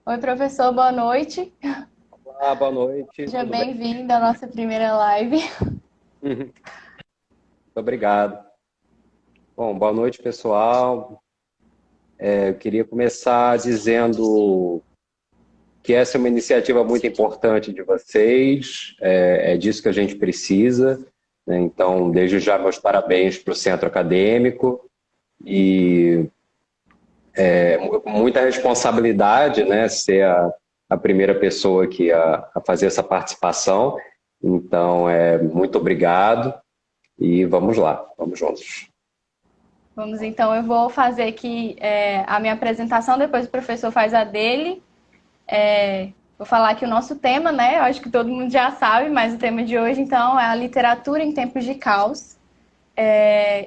Oi, professor, boa noite. Olá, boa noite, Seja tudo bem? bem-vindo à nossa primeira live. Uhum. Muito obrigado. Bom, boa noite, pessoal. Eu queria começar dizendo que essa é uma iniciativa muito importante de vocês, é disso que a gente precisa, né? Então, desde já, meus parabéns para o centro acadêmico e muita responsabilidade, né, ser a primeira pessoa aqui a fazer essa participação. Então, muito obrigado e vamos lá, vamos juntos. Vamos então, eu vou fazer aqui a minha apresentação, depois o professor faz a dele. Vou falar aqui o nosso tema, né? Eu acho que todo mundo já sabe, mas o tema de hoje, então, é a literatura em tempos de caos.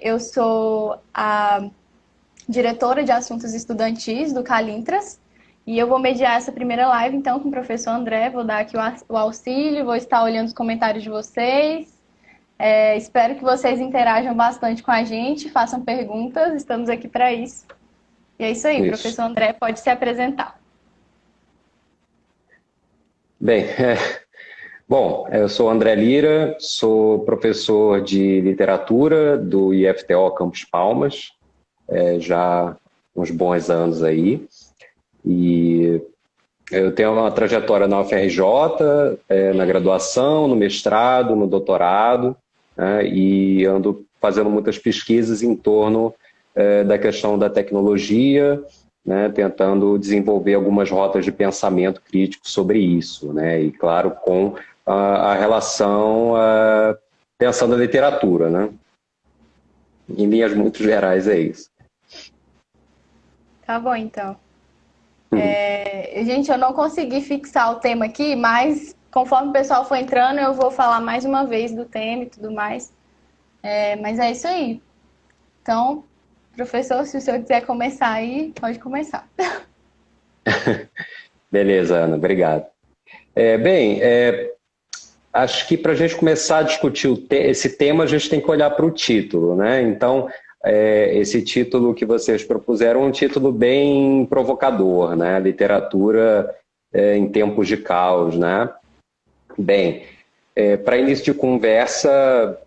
Eu sou a diretora de assuntos estudantis do Calintras e eu vou mediar essa primeira live, então, com o professor André. Vou dar aqui o auxílio, vou estar olhando os comentários de vocês. Espero que vocês interajam bastante com a gente, façam perguntas, estamos aqui para isso. E é isso aí, Isso. professor André, pode se apresentar. Bem, bom, eu sou André Lira, sou professor de literatura do IFTO Campus Palmas, já há uns bons anos aí, e eu tenho uma trajetória na UFRJ, na graduação, no mestrado, no doutorado, né, e ando fazendo muitas pesquisas em torno da questão da tecnologia, né, tentando desenvolver algumas rotas de pensamento crítico sobre isso, né, e claro, com a relação pensando a literatura, né? Em linhas muito gerais é isso. Tá bom, então. Gente, eu não consegui fixar o tema aqui, mas conforme o pessoal for entrando, eu vou falar mais uma vez do tema e tudo mais. Mas é isso aí. Então, professor, se o senhor quiser começar aí, pode começar. Beleza, Ana, obrigado. Bem, acho que para a gente começar a discutir esse tema, a gente tem que olhar para o título, né? Então, esse título que vocês propuseram é um título bem provocador, né? Literatura em tempos de caos, né? Bem, para início de conversa,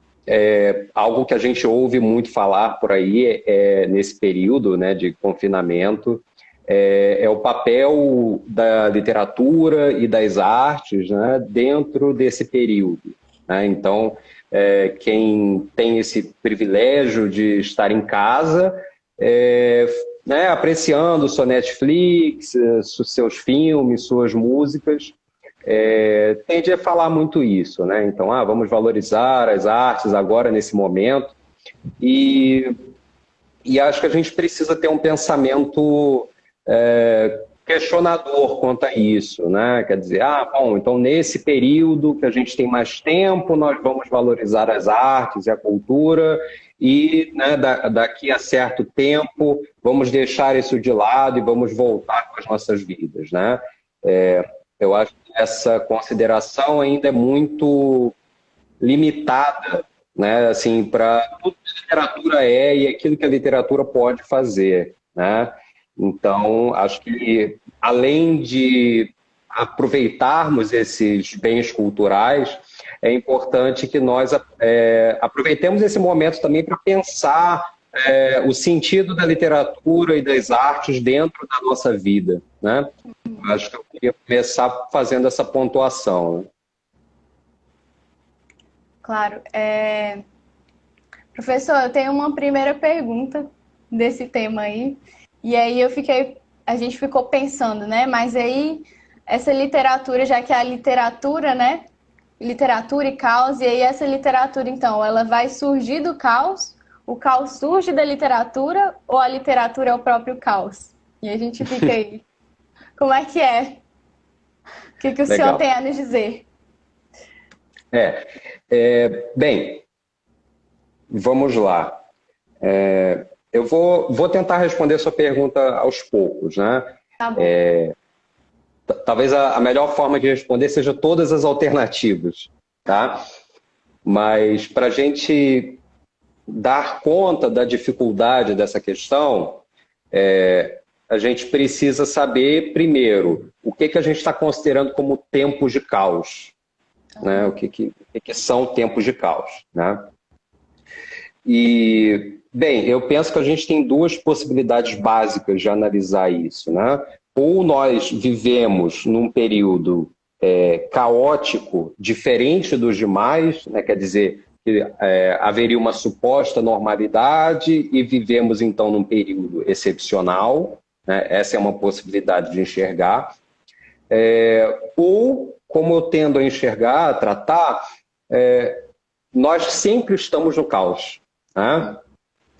algo que a gente ouve muito falar por aí nesse período, né, de confinamento é o papel da literatura e das artes, né, dentro desse período, né? Então, quem tem esse privilégio de estar em casa, né, apreciando sua Netflix, seus filmes, suas músicas, tende a falar muito isso, né? Então, vamos valorizar as artes agora, nesse momento, e, e acho que a gente precisa ter um pensamento questionador quanto a isso, né? Quer dizer, bom, então nesse período que a gente tem mais tempo, nós vamos valorizar as artes e a cultura, e né, daqui a certo tempo vamos deixar isso de lado e vamos voltar com as nossas vidas, né? Eu acho que essa consideração ainda é muito limitada, né, assim, para tudo que a literatura é e aquilo que a literatura pode fazer, né? Então, acho que além de aproveitarmos esses bens culturais, é importante que nós aproveitemos esse momento também para pensar o sentido da literatura e das artes dentro da nossa vida, né? Acho que eu queria começar fazendo essa pontuação, né? Claro. Professor, eu tenho uma primeira pergunta desse tema aí. E aí a gente ficou pensando, né? Mas aí essa literatura, já que é a literatura, né? Literatura e caos, e aí essa literatura, então, ela vai surgir do caos? O caos surge da literatura ou a literatura é o próprio caos? E a gente fica aí. Como é que é? O que o senhor tem Legal. a nos dizer? Bem, vamos lá. Eu vou tentar responder sua pergunta aos poucos, né? Tá bom. Talvez a melhor forma de responder seja todas as alternativas, tá? Mas para a gente dar conta da dificuldade dessa questão, a gente precisa saber, primeiro, o que que a gente está considerando como tempos de caos, né? O que são tempos de caos, né? E, bem, eu penso que a gente tem duas possibilidades básicas de analisar isso, né? Ou nós vivemos num período caótico, diferente dos demais, né? Quer dizer, que haveria uma suposta normalidade e vivemos, então, num período excepcional, né? Essa é uma possibilidade de enxergar. Ou, como eu tendo a enxergar, a tratar, nós sempre estamos no caos, né?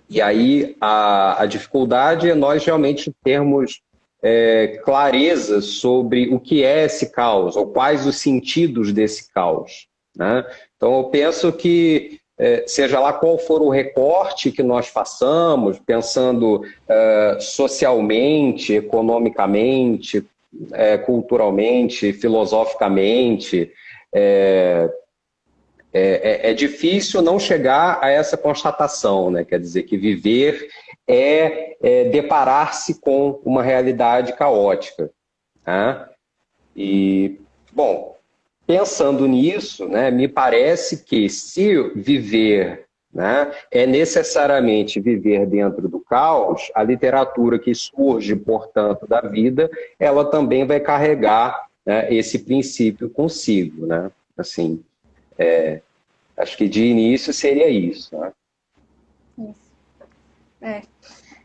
E aí a dificuldade é nós realmente termos clareza sobre o que é esse caos, ou quais os sentidos desse caos, né? Então eu penso que, seja lá qual for o recorte que nós façamos, pensando socialmente, economicamente, culturalmente, filosoficamente, é difícil não chegar a essa constatação, né? Quer dizer, que viver deparar-se com uma realidade caótica, né? E, bom, pensando nisso, né, me parece que se viver, né, é necessariamente viver dentro do caos, a literatura que surge, portanto, da vida, ela também vai carregar, né, esse princípio consigo, né? Assim, acho que de início seria isso, né? Isso.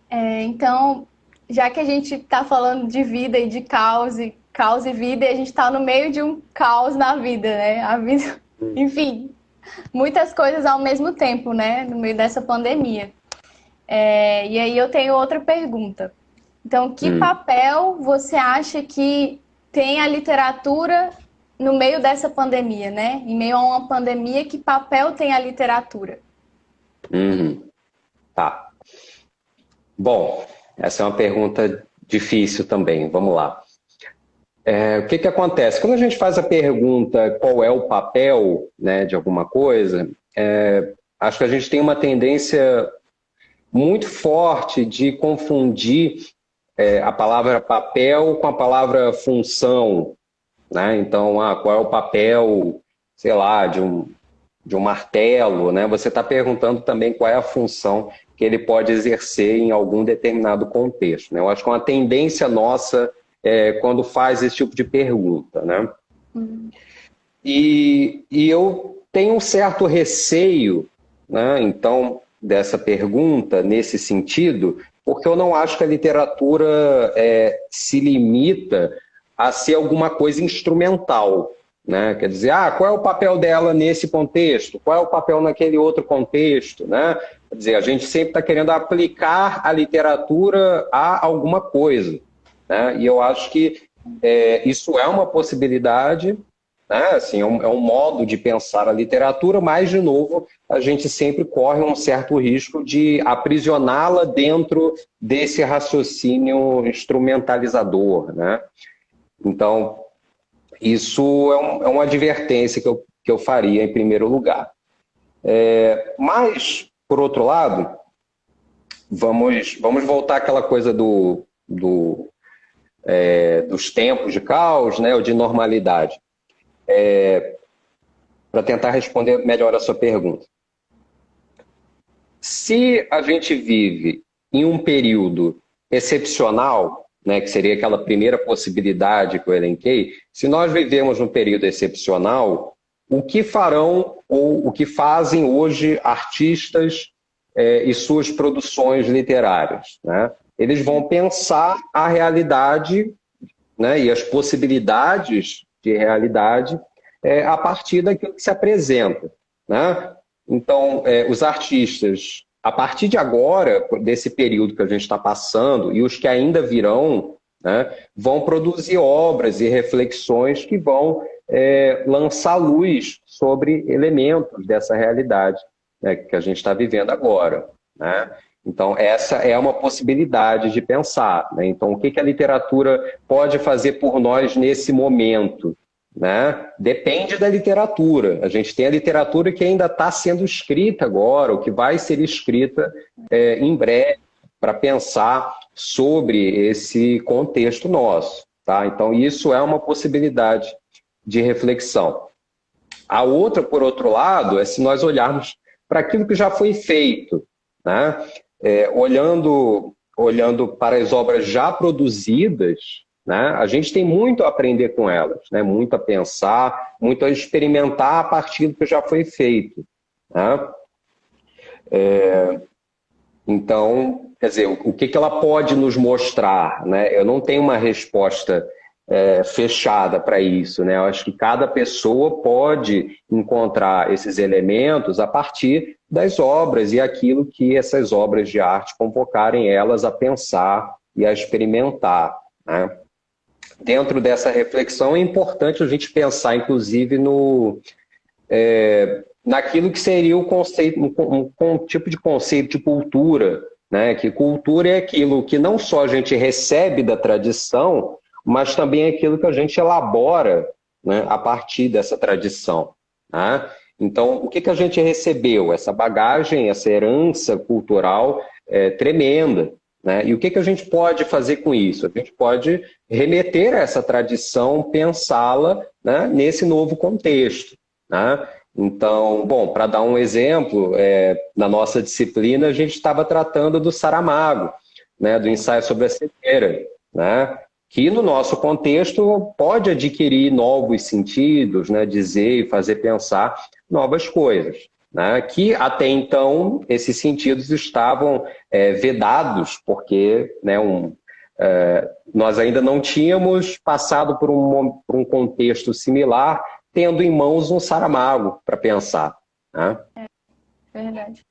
Então, já que a gente está falando de vida e de caos e vida, e a gente está no meio de um caos na vida, né? A vida, enfim, muitas coisas ao mesmo tempo, né? No meio dessa pandemia. E aí eu tenho outra pergunta. Então, que papel você acha que tem a literatura no meio dessa pandemia, né? Em meio a uma pandemia, que papel tem a literatura? Tá. Bom, essa é uma pergunta difícil também. Vamos lá. O que acontece? Quando a gente faz a pergunta qual é o papel, né, de alguma coisa, acho que a gente tem uma tendência muito forte de confundir a palavra papel com a palavra função, né? Então, qual é o papel, sei lá, de um martelo, né? Você está perguntando também qual é a função que ele pode exercer em algum determinado contexto, né? Eu acho que é uma tendência nossa quando faz esse tipo de pergunta, né? E eu tenho um certo receio, né, então, dessa pergunta, nesse sentido, porque eu não acho que a literatura se limita a ser alguma coisa instrumental, né? Quer dizer, qual é o papel dela nesse contexto? Qual é o papel naquele outro contexto, né? Quer dizer, a gente sempre está querendo aplicar a literatura a alguma coisa, né? E eu acho que isso é uma possibilidade, né? Assim, é um modo de pensar a literatura, mas, de novo, a gente sempre corre um certo risco de aprisioná-la dentro desse raciocínio instrumentalizador, né? Então, isso é uma advertência que eu faria em primeiro lugar. Mas, por outro lado, vamos voltar àquela coisa dos tempos de caos, né, ou de normalidade, para tentar responder melhor a sua pergunta. Se a gente vive em um período excepcional, né, que seria aquela primeira possibilidade que eu elenquei, se nós vivemos num período excepcional, o que farão ou o que fazem hoje artistas e suas produções literárias, né? Eles vão pensar a realidade, né, e as possibilidades de realidade a partir daquilo que se apresenta, né? Então, os artistas, a partir de agora, desse período que a gente está passando, e os que ainda virão, né, vão produzir obras e reflexões que vão lançar luz sobre elementos dessa realidade, né, que a gente está vivendo agora, né? Então, essa é uma possibilidade de pensar, né? Então, o que a literatura pode fazer por nós nesse momento, né? Depende da literatura. A gente tem a literatura que ainda está sendo escrita agora, ou que vai ser escrita em breve, para pensar sobre esse contexto nosso, tá? Então, isso é uma possibilidade de reflexão. A outra, por outro lado, é se nós olharmos para aquilo que já foi feito, né? Olhando para as obras já produzidas, né? A gente tem muito a aprender com elas, né? Muito a pensar, muito a experimentar a partir do que já foi feito, né? Então, quer dizer, o que ela pode nos mostrar, né? Eu não tenho uma resposta fechada para isso, né? Eu acho que cada pessoa pode encontrar esses elementos a partir das obras e aquilo que essas obras de arte convocarem elas a pensar e a experimentar, né? Dentro dessa reflexão é importante a gente pensar, inclusive, naquilo que seria o conceito, um tipo de conceito de cultura, né? Que cultura é aquilo que não só a gente recebe da tradição, mas também é aquilo que a gente elabora, né, a partir dessa tradição, né? Então, o que a gente recebeu? Essa bagagem, essa herança cultural tremenda, né? E o que a gente pode fazer com isso? A gente pode remeter a essa tradição, pensá-la, né, nesse novo contexto, né? Então, bom, para dar um exemplo, na nossa disciplina a gente estava tratando do Saramago, né, do ensaio sobre a cegueira, né, que no nosso contexto pode adquirir novos sentidos, né, dizer e fazer pensar novas coisas, né, que até então esses sentidos estavam vedados, porque, né, nós ainda não tínhamos passado por um contexto similar, tendo em mãos um Saramago para pensar, né? Verdade.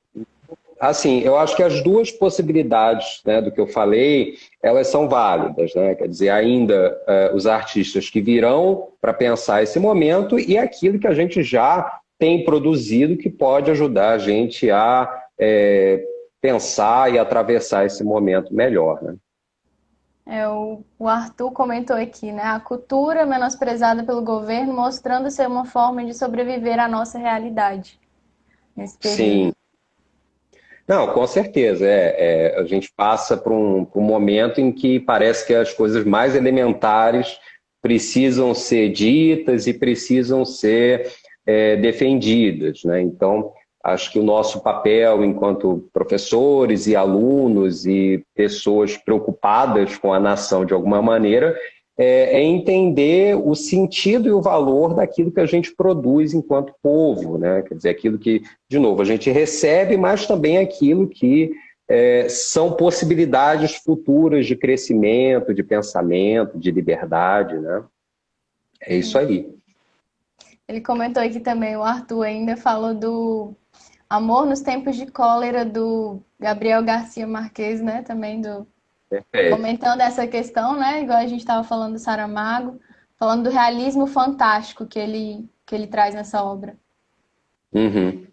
Assim, eu acho que as duas possibilidades, né, do que eu falei, elas são válidas, né? Quer dizer, ainda os artistas que virão para pensar esse momento e aquilo que a gente já tem produzido que pode ajudar a gente a pensar e atravessar esse momento melhor, né? O Arthur comentou aqui, né? A cultura menosprezada pelo governo, mostrando ser uma forma de sobreviver à nossa realidade nesse período. Sim. Não, com certeza. A gente passa por um momento em que parece que as coisas mais elementares precisam ser ditas e precisam ser defendidas, né? Então, acho que o nosso papel enquanto professores e alunos e pessoas preocupadas com a nação de alguma maneira é entender o sentido e o valor daquilo que a gente produz enquanto povo, né? Quer dizer, aquilo que, de novo, a gente recebe, mas também aquilo que são possibilidades futuras de crescimento, de pensamento, de liberdade, né? É isso aí. Ele comentou aqui também, o Arthur ainda falou do Amor nos Tempos de Cólera, do Gabriel Garcia Marques, né? Também Perfeito. comentando essa questão, né? Igual a gente estava falando do Saramago, falando do realismo fantástico que ele traz nessa obra. Uhum.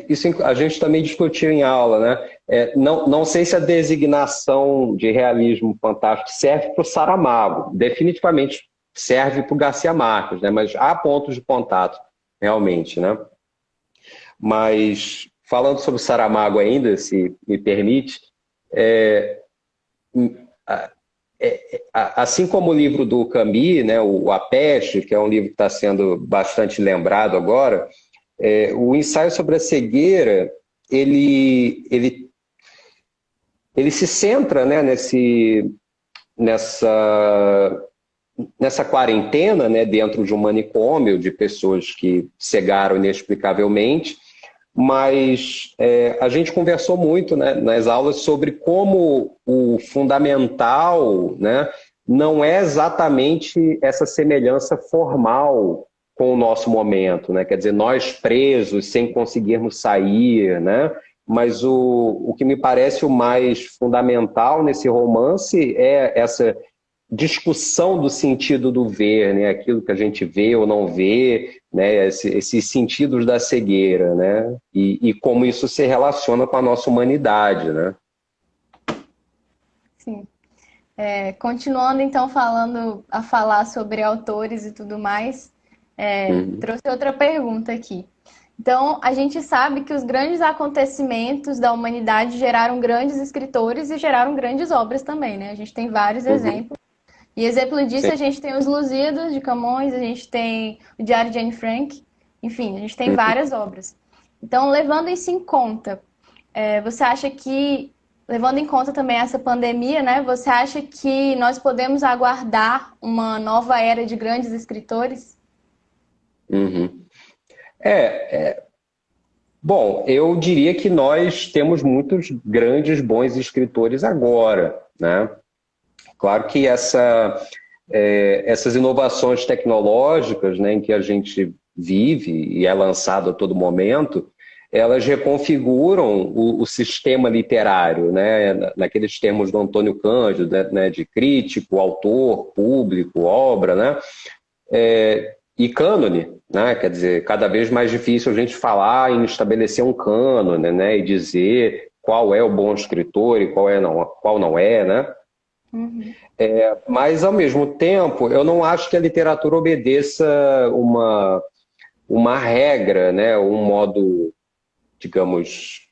Isso a gente também discutiu em aula, né? Não sei se a designação de realismo fantástico serve para o Saramago, definitivamente serve para o Garcia Marques, né? Mas há pontos de contato, realmente, né? Mas falando sobre o Saramago ainda, se me permite, assim como o livro do Camus, né, o A Peste, que é um livro que está sendo bastante lembrado agora, o ensaio sobre a cegueira, ele se centra, né, nessa quarentena, né, dentro de um manicômio de pessoas que cegaram inexplicavelmente, mas a gente conversou muito, né, nas aulas sobre como o fundamental, né, não é exatamente essa semelhança formal com o nosso momento, né? Quer dizer, nós presos sem conseguirmos sair, né? Mas o que me parece o mais fundamental nesse romance é essa discussão do sentido do ver, né? Aquilo que a gente vê ou não vê, né? Esses sentidos da cegueira, né? E como isso se relaciona com a nossa humanidade, né? Sim. Continuando então a falar sobre autores e tudo mais, Uhum. trouxe outra pergunta aqui. Então, a gente sabe que os grandes acontecimentos da humanidade geraram grandes escritores e geraram grandes obras também, né? A gente tem vários Uhum. exemplos. E exemplo disso, Sim. a gente tem os Lusíadas de Camões, a gente tem o Diário de Anne Frank, enfim, a gente tem Uhum. várias obras. Então, levando isso em conta, você acha que, levando em conta também essa pandemia, né? Você acha que nós podemos aguardar uma nova era de grandes escritores? Uhum. É, bom, eu diria que nós temos muitos grandes, bons escritores agora, né? Claro que essas inovações tecnológicas, né, em que a gente vive e é lançado a todo momento, elas reconfiguram o sistema literário, né, naqueles termos do Antônio Cândido, né, de crítico, autor, público, obra, né? E cânone, né? Quer dizer, cada vez mais difícil a gente falar em estabelecer um cânone, né? E dizer qual é o bom escritor e qual não é, né? Uhum. Mas, ao mesmo tempo, eu não acho que a literatura obedeça uma regra, né? Um modo, digamos,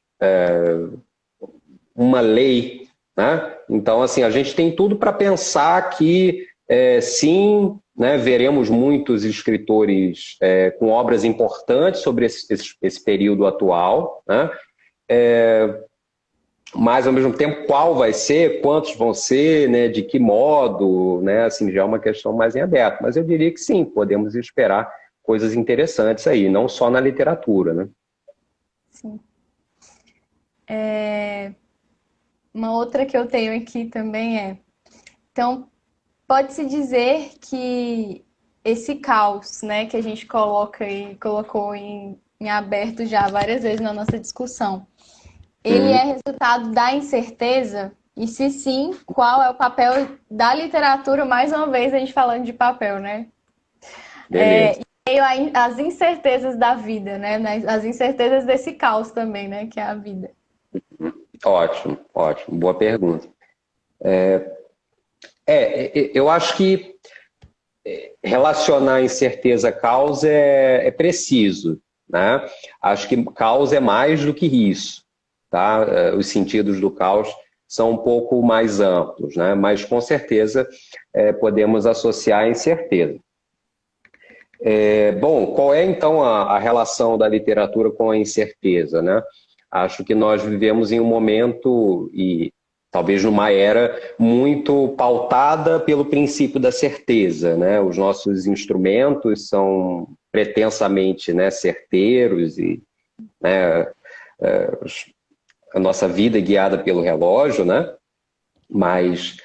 uma lei, né? Então, assim, a gente tem tudo para pensar que, sim, né, veremos muitos escritores com obras importantes sobre esse período atual, né? Mas, ao mesmo tempo, qual vai ser, quantos vão ser, né, de que modo, né? Assim, já é uma questão mais em aberto. Mas eu diria que sim, podemos esperar coisas interessantes aí, não só na literatura, né? Sim. Uma outra que eu tenho aqui também então, pode-se dizer que esse caos, né, que a gente colocou em aberto já várias vezes na nossa discussão, ele é Uhum. resultado da incerteza? E se sim, qual é o papel da literatura? Mais uma vez a gente falando de papel, né? Beleza. E meio às incertezas da vida, né? As incertezas desse caos também, né? Que é a vida. Ótimo, ótimo. Boa pergunta. Eu acho que relacionar incerteza a caos é preciso, né? Acho que caos é mais do que isso, tá? Os sentidos do caos são um pouco mais amplos, né? Mas com certeza podemos associar a incerteza. Bom, qual é então a relação da literatura com a incerteza, né? Acho que nós vivemos em um momento e talvez numa era muito pautada pelo princípio da certeza, né? Os nossos instrumentos são pretensamente, né, certeiros e, né, a nossa vida é guiada pelo relógio, né? Mas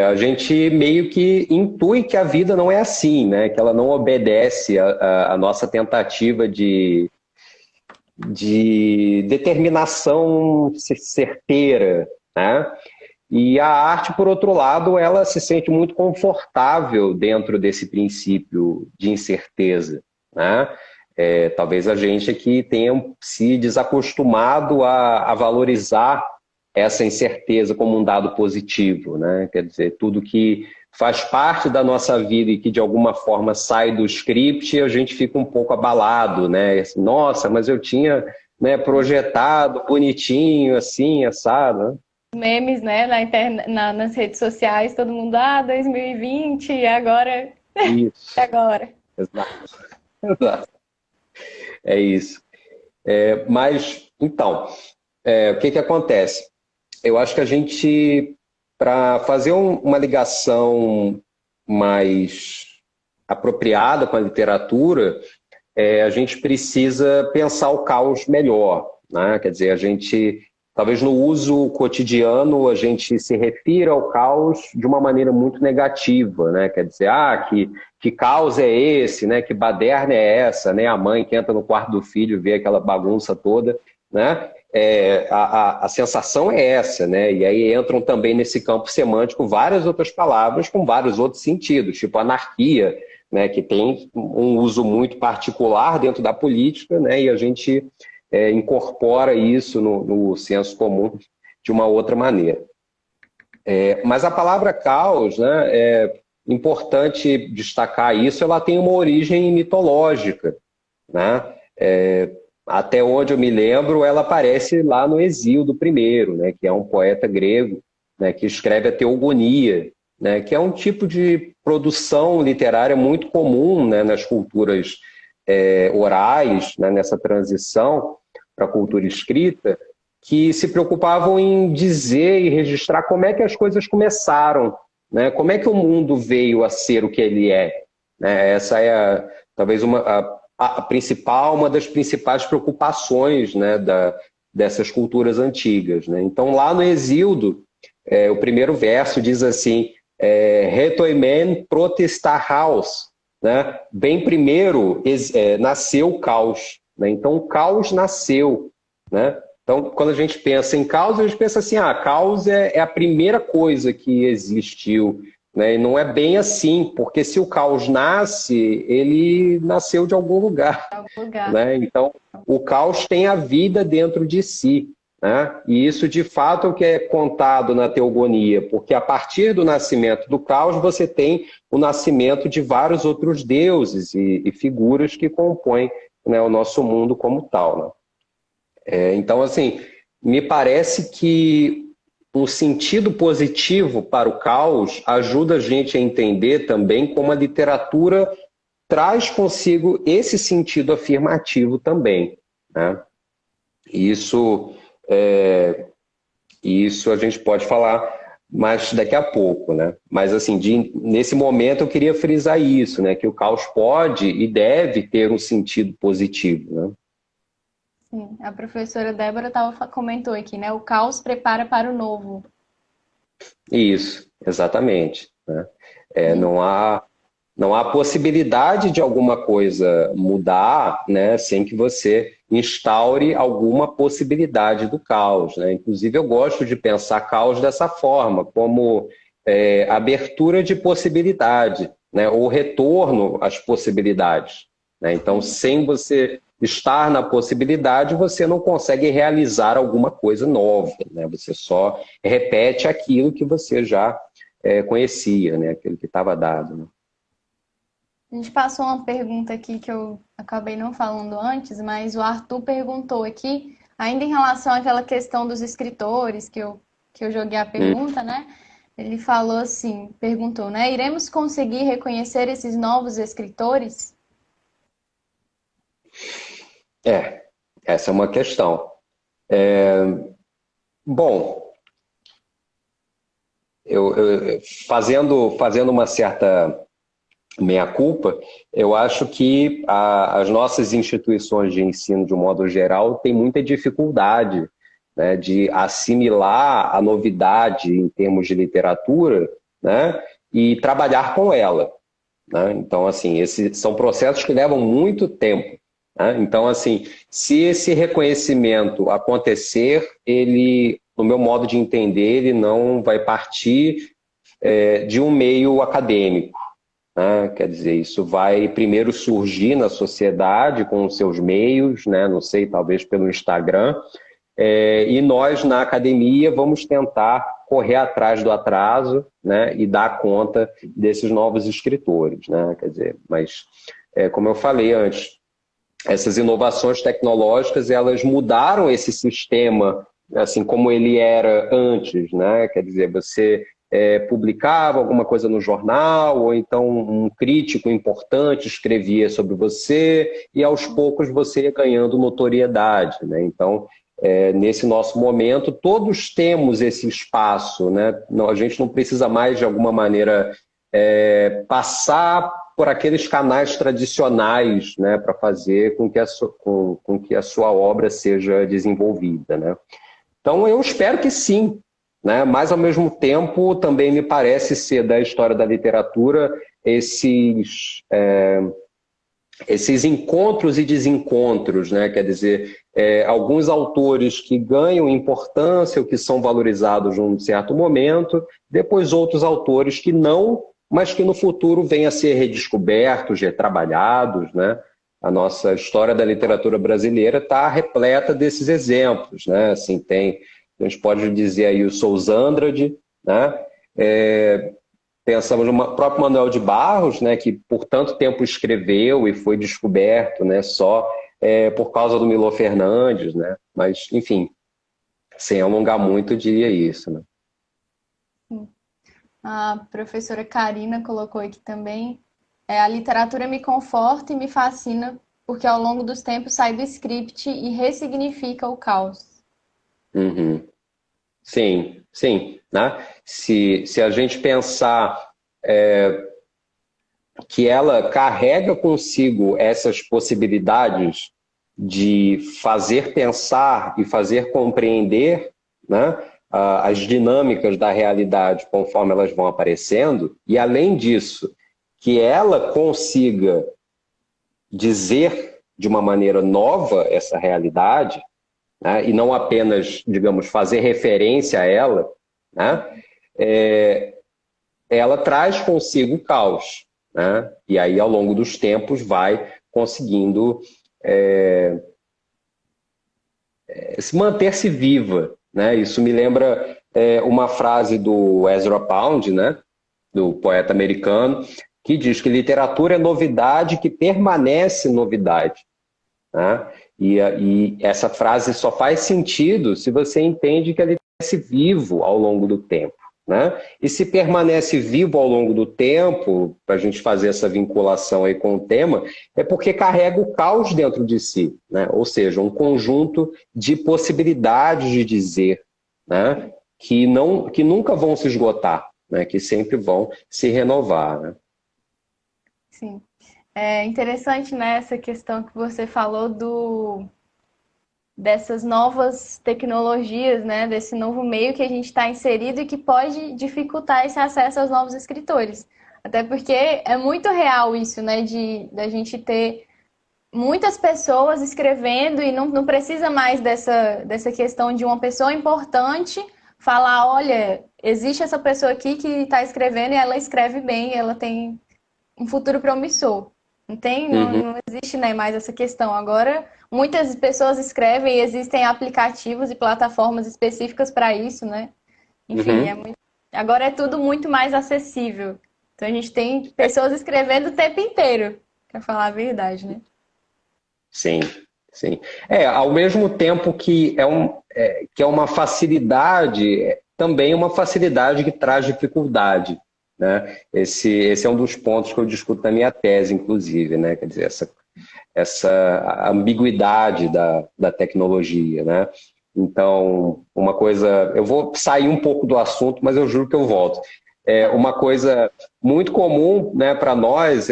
a gente meio que intui que a vida não é assim, né? Que ela não obedece à nossa tentativa de determinação certeira, né? E a arte, por outro lado, ela se sente muito confortável dentro desse princípio de incerteza, né? Talvez a gente aqui tenha se desacostumado a valorizar essa incerteza como um dado positivo, né? Quer dizer, tudo que faz parte da nossa vida e que de alguma forma sai do script, a gente fica um pouco abalado, né? Nossa, mas eu tinha, né, projetado bonitinho, assim, assado, né? Memes, né? Nas redes sociais, todo mundo, 2020, e agora, Isso, agora. exato, exato. É isso. Mas, então, o que acontece? Eu acho que a gente, para fazer uma ligação mais apropriada com a literatura, a gente precisa pensar o caos melhor, né? Quer dizer, a gente, talvez no uso cotidiano, a gente se refira ao caos de uma maneira muito negativa, né? Quer dizer, que caos é esse, né? Que baderna é essa, né? A mãe que entra no quarto do filho e vê aquela bagunça toda, né? A sensação é essa, né? E aí entram também nesse campo semântico várias outras palavras com vários outros sentidos, tipo anarquia, né? Que tem um uso muito particular dentro da política, né? E a gente incorpora isso no senso comum de uma outra maneira. Mas a palavra caos, né? É importante destacar isso, ela tem uma origem mitológica, né? Até onde eu me lembro, ela aparece lá no Hesíodo I, né, que é um poeta grego, né, que escreve a Teogonia, né, que é um tipo de produção literária muito comum, né, nas culturas orais, né, nessa transição para a cultura escrita, que se preocupavam em dizer e registrar como é que as coisas começaram, né, como é que o mundo veio a ser o que ele é. Né? Essa é talvez uma das principais preocupações, né, dessas culturas antigas. Né? Então, lá no Hesíodo, o primeiro verso diz assim, Retoimen protestahaus, né? Bem primeiro nasceu o caos. Né? Então, o caos nasceu. Né? Então, quando a gente pensa em caos, a gente pensa assim, caos é a primeira coisa que existiu. Né? E não é bem assim, porque se o caos nasce, ele nasceu de algum lugar. Né? Então, o caos tem a vida dentro de si. Né? E isso, de fato, é o que é contado na Teogonia, porque a partir do nascimento do caos, você tem o nascimento de vários outros deuses e figuras que compõem, né, o nosso mundo como tal. Né? Então, assim, me parece que um sentido positivo para o caos ajuda a gente a entender também como a literatura traz consigo esse sentido afirmativo também. Né? Isso a gente pode falar mais daqui a pouco, né? Mas assim, nesse momento eu queria frisar isso, né? Que o caos pode e deve ter um sentido positivo, né? Sim, a professora Débora comentou aqui, né? O caos prepara para o novo. Isso, exatamente. Né? Não há possibilidade de alguma coisa mudar, né, sem que você instaure alguma possibilidade do caos. Né? Inclusive, eu gosto de pensar caos dessa forma, como abertura de possibilidade, né, ou retorno às possibilidades. Né? Então, sem você estar na possibilidade, você não consegue realizar alguma coisa nova. Né? Você só repete aquilo que você já conhecia, né? Aquilo que estava dado. Né? A gente passou uma pergunta aqui que eu acabei não falando antes, mas o Arthur perguntou aqui, ainda em relação àquela questão dos escritores, que eu joguei a pergunta, né? Ele falou assim, perguntou, né? Iremos conseguir reconhecer esses novos escritores? Essa é uma questão. Bom, fazendo uma certa meia-culpa, eu acho que as nossas instituições de ensino, de um modo geral, têm muita dificuldade, né, de assimilar a novidade em termos de literatura, né, e trabalhar com ela. Né? Então, assim, esses são processos que levam muito tempo. Né? Então, assim, se esse reconhecimento acontecer, ele, no meu modo de entender, ele não vai partir de um meio acadêmico. Né? Quer dizer, isso vai primeiro surgir na sociedade com os seus meios, né? Não sei, talvez pelo Instagram, e nós na academia vamos tentar correr atrás do atraso, né? E dar conta desses novos escritores. Né? Quer dizer, mas como eu falei antes, essas inovações tecnológicas elas mudaram esse sistema assim como ele era antes. Né? Quer dizer, você publicava alguma coisa no jornal, ou então um crítico importante escrevia sobre você, e aos poucos você ia ganhando notoriedade. Né? Então, nesse nosso momento, todos temos esse espaço. Né? A gente não precisa mais, de alguma maneira, passar por aqueles canais tradicionais, né, para fazer com que a sua obra seja desenvolvida. Né? Então, eu espero que sim. Né? Mas, ao mesmo tempo, também me parece ser da história da literatura esses encontros e desencontros. Né? Quer dizer, alguns autores que ganham importância ou que são valorizados num certo momento, depois outros autores que não, mas que no futuro vêm a ser redescobertos, retrabalhados. Né? A nossa história da literatura brasileira está repleta desses exemplos. Né? Assim, a gente pode dizer aí o Sousa Andrade, né? pensamos no próprio Manuel de Barros, né, que por tanto tempo escreveu e foi descoberto, né, só por causa do Milor Fernandes, né? Mas, enfim, sem alongar muito, eu diria isso, né? A professora Karina colocou aqui também. A literatura me conforta e me fascina porque ao longo dos tempos sai do script e ressignifica o caos. Uhum. Sim, sim, né? Se a gente pensar que ela carrega consigo essas possibilidades de fazer pensar e fazer compreender, né, as dinâmicas da realidade conforme elas vão aparecendo, e além disso, que ela consiga dizer de uma maneira nova essa realidade, né, e não apenas, digamos, fazer referência a ela, né, ela traz consigo o caos, né, e aí ao longo dos tempos vai conseguindo se manter-se viva, né? Isso me lembra uma frase do Ezra Pound, né, do poeta americano, que diz que literatura é novidade que permanece novidade, né? E essa frase só faz sentido se você entende que ela permanece vivo ao longo do tempo, né? E se permanece vivo ao longo do tempo, para a gente fazer essa vinculação aí com o tema, é porque carrega o caos dentro de si, né? Ou seja, um conjunto de possibilidades de dizer, né, que nunca vão se esgotar, né, que sempre vão se renovar, né? Sim. É interessante, né, essa questão que você falou dessas novas tecnologias, né, desse novo meio que a gente está inserido e que pode dificultar esse acesso aos novos escritores. Até porque é muito real isso, né, da gente ter muitas pessoas escrevendo e não precisa mais dessa questão de uma pessoa importante falar, olha, existe essa pessoa aqui que está escrevendo e ela escreve bem, ela tem um futuro promissor. Não tem, Uhum, não existe, né, mais essa questão. Agora, muitas pessoas escrevem e existem aplicativos e plataformas específicas para isso, né? Enfim, uhum. agora é tudo muito mais acessível. Então a gente tem pessoas escrevendo o tempo inteiro, para falar a verdade, né? Sim, sim. Ao mesmo tempo que é uma facilidade, também uma facilidade que traz dificuldade, né? Esse é um dos pontos que eu discuto na minha tese, inclusive, né? Quer dizer, essa ambiguidade da tecnologia, né? Então, uma coisa... Eu vou sair um pouco do assunto, mas eu juro que eu volto. Uma coisa muito comum, né, para nós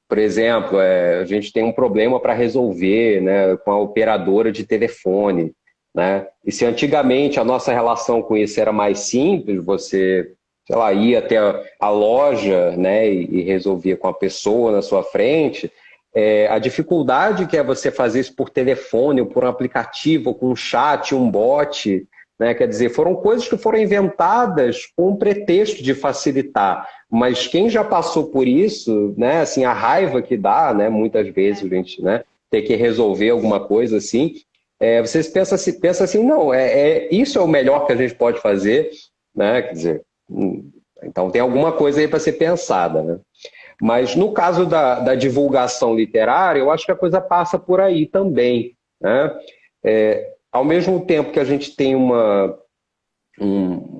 por exemplo, a gente tem um problema para resolver, né, com a operadora de telefone, né? E se antigamente a nossa relação com isso era mais simples, você, sei lá, ia até a loja, né, e resolvia com a pessoa na sua frente, a dificuldade que é você fazer isso por telefone, ou por um aplicativo, ou com um chat, um bot, né? Quer dizer, foram coisas que foram inventadas com o pretexto de facilitar. Mas quem já passou por isso, né, assim, a raiva que dá, né, muitas vezes a gente, né, ter que resolver alguma coisa assim, vocês pensam assim, não, isso é o melhor que a gente pode fazer, né? Quer dizer, então tem alguma coisa aí para ser pensada, né? Mas no caso da divulgação literária, eu acho que a coisa passa por aí também, né? Ao mesmo tempo que a gente tem um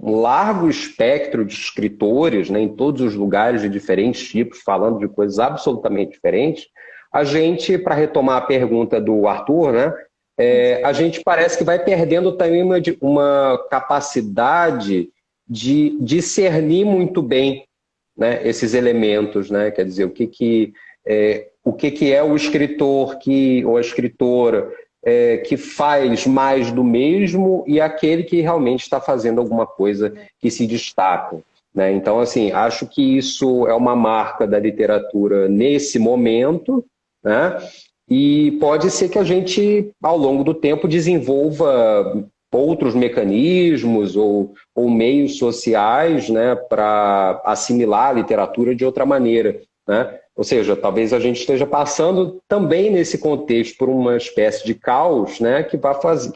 largo espectro de escritores, né, em todos os lugares de diferentes tipos, falando de coisas absolutamente diferentes, a gente, para retomar a pergunta do Arthur, né, a gente parece que vai perdendo também uma capacidade de discernir muito bem, né, esses elementos, né? Quer dizer, o que é o escritor ou a escritora que faz mais do mesmo e aquele que realmente está fazendo alguma coisa que se destaca, né? Então, assim, acho que isso é uma marca da literatura nesse momento, né? E pode ser que a gente, ao longo do tempo, desenvolva outros mecanismos ou meios sociais, né, para assimilar a literatura de outra maneira, né? Ou seja, talvez a gente esteja passando também nesse contexto por uma espécie de caos, né, que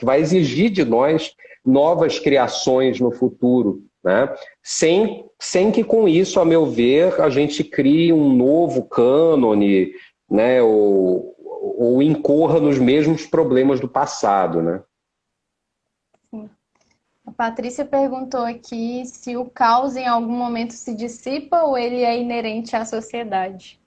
vai exigir de nós novas criações no futuro, né? Sem que com isso, a meu ver, a gente crie um novo cânone, né? Ou incorra nos mesmos problemas do passado, né? A Patrícia perguntou aqui se o caos em algum momento se dissipa ou ele é inerente à sociedade.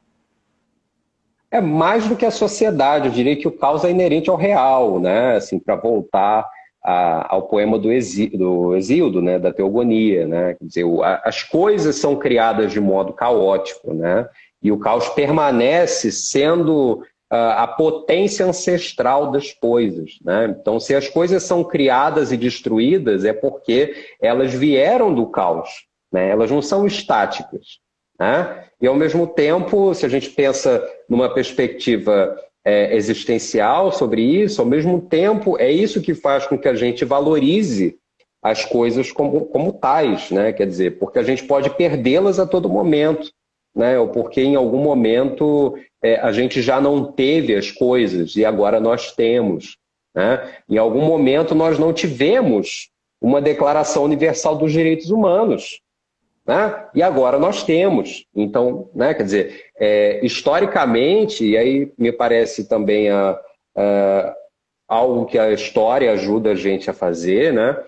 É mais do que a sociedade, eu diria que o caos é inerente ao real, né? Assim, para voltar ao poema do Hesíodo, né? Da Teogonia, né? Quer dizer, as coisas são criadas de modo caótico, né? E o caos permanece sendo a potência ancestral das coisas, né? Então, se as coisas são criadas e destruídas, é porque elas vieram do caos, né? Elas não são estáticas, né? E, ao mesmo tempo, se a gente pensa numa perspectiva existencial sobre isso, ao mesmo tempo, é isso que faz com que a gente valorize as coisas como tais, né? Quer dizer, porque a gente pode perdê-las a todo momento, né? Ou porque em algum momento a gente já não teve as coisas e agora nós temos, né? Em algum momento nós não tivemos uma Declaração Universal dos Direitos Humanos, né? E agora nós temos. Então, né, quer dizer, historicamente, e aí me parece também algo que a história ajuda a gente a fazer, né?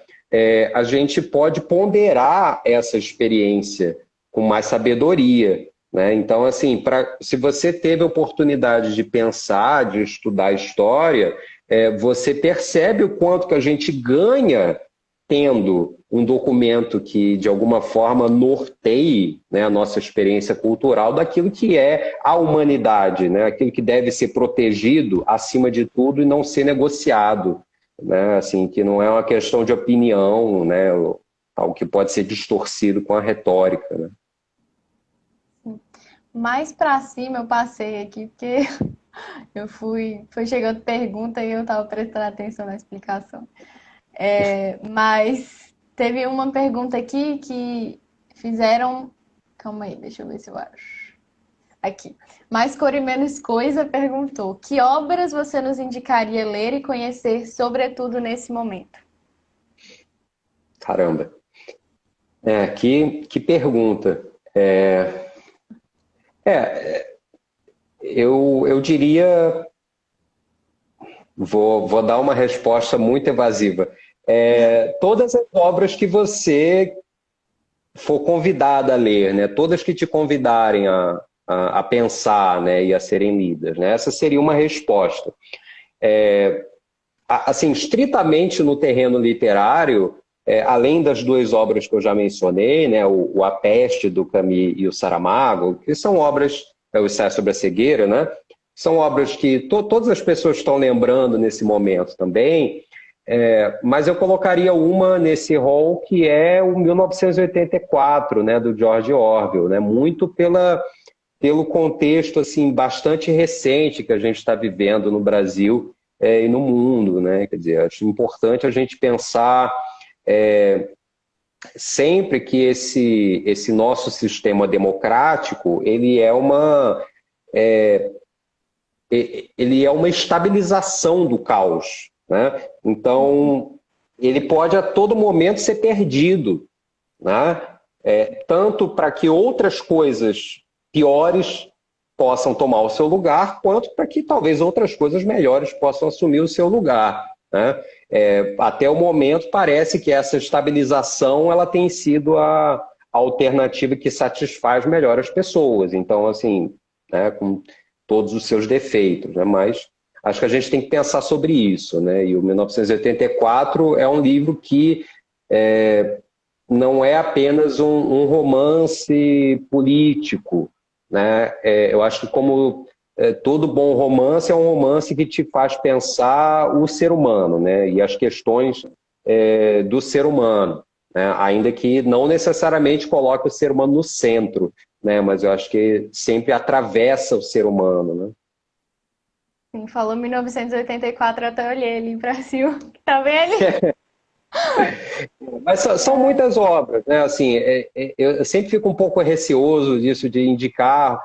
A gente pode ponderar essa experiência com mais sabedoria, né? Então, assim, se você teve a oportunidade de pensar, de estudar história, você percebe o quanto que a gente ganha tendo um documento que, de alguma forma, norteie, né, a nossa experiência cultural daquilo que é a humanidade, né, aquilo que deve ser protegido acima de tudo e não ser negociado, né, assim, que não é uma questão de opinião, né, algo que pode ser distorcido com a retórica, né. Mais para cima eu passei aqui, porque foi chegando pergunta e eu estava prestando atenção na explicação. Mas teve uma pergunta aqui que fizeram. Calma aí, deixa eu ver se eu acho. Aqui. Mais Cor e Menos Coisa perguntou: que obras você nos indicaria ler e conhecer, sobretudo nesse momento? Caramba. Que pergunta. Eu diria. Vou dar uma resposta muito evasiva. Todas as obras que você for convidada a ler, né? Todas que te convidarem a pensar, né? E a serem lidas, né? Essa seria uma resposta. Assim, estritamente no terreno literário, além das duas obras que eu já mencionei, né? O A Peste, do Camus, e o Saramago, que são obras, o Ensaio sobre a Cegueira, né? São obras que todas as pessoas estão lembrando nesse momento também, mas eu colocaria uma nesse rol que é o 1984, né, do George Orwell, né, muito pelo contexto assim, bastante recente que a gente está vivendo no Brasil e no mundo, né? Quer dizer, acho importante a gente pensar sempre que esse nosso sistema democrático ele é uma estabilização do caos, né? Então, ele pode a todo momento ser perdido, né? Tanto para que outras coisas piores possam tomar o seu lugar, quanto para que talvez outras coisas melhores possam assumir o seu lugar, né? Até o momento parece que essa estabilização ela tem sido a alternativa que satisfaz melhor as pessoas. Então, assim, né, com todos os seus defeitos, né? Mas acho que a gente tem que pensar sobre isso, né? E o 1984 é um livro que não é apenas um romance político, né? Eu acho que como todo bom romance é um romance que te faz pensar o ser humano, né? E as questões do ser humano, né? Ainda que não necessariamente coloque o ser humano no centro, né? Mas eu acho que sempre atravessa o ser humano, né? Sim, falou 1984, eu até olhei ali para cima. Tá vendo? Mas são muitas obras, né? Assim, eu sempre fico um pouco receoso disso de indicar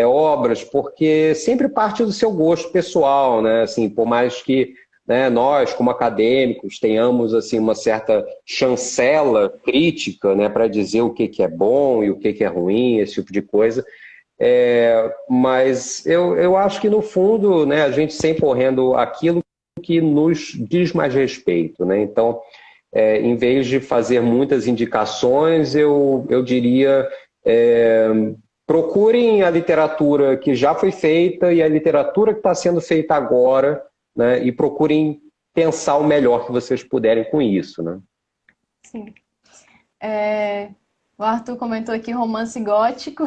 obras, porque sempre parte do seu gosto pessoal, né? Assim, por mais que né, nós, como acadêmicos, tenhamos assim, uma certa chancela crítica, né, para dizer o que é bom e o que é ruim, esse tipo de coisa. Mas eu acho que, no fundo, né, a gente sempre correndo aquilo que nos diz mais respeito, né? Então, em vez de fazer muitas indicações, eu diria, procurem a literatura que já foi feita e a literatura que está sendo feita agora, né? E procurem pensar o melhor que vocês puderem com isso, né? Sim. O Arthur comentou aqui romance gótico.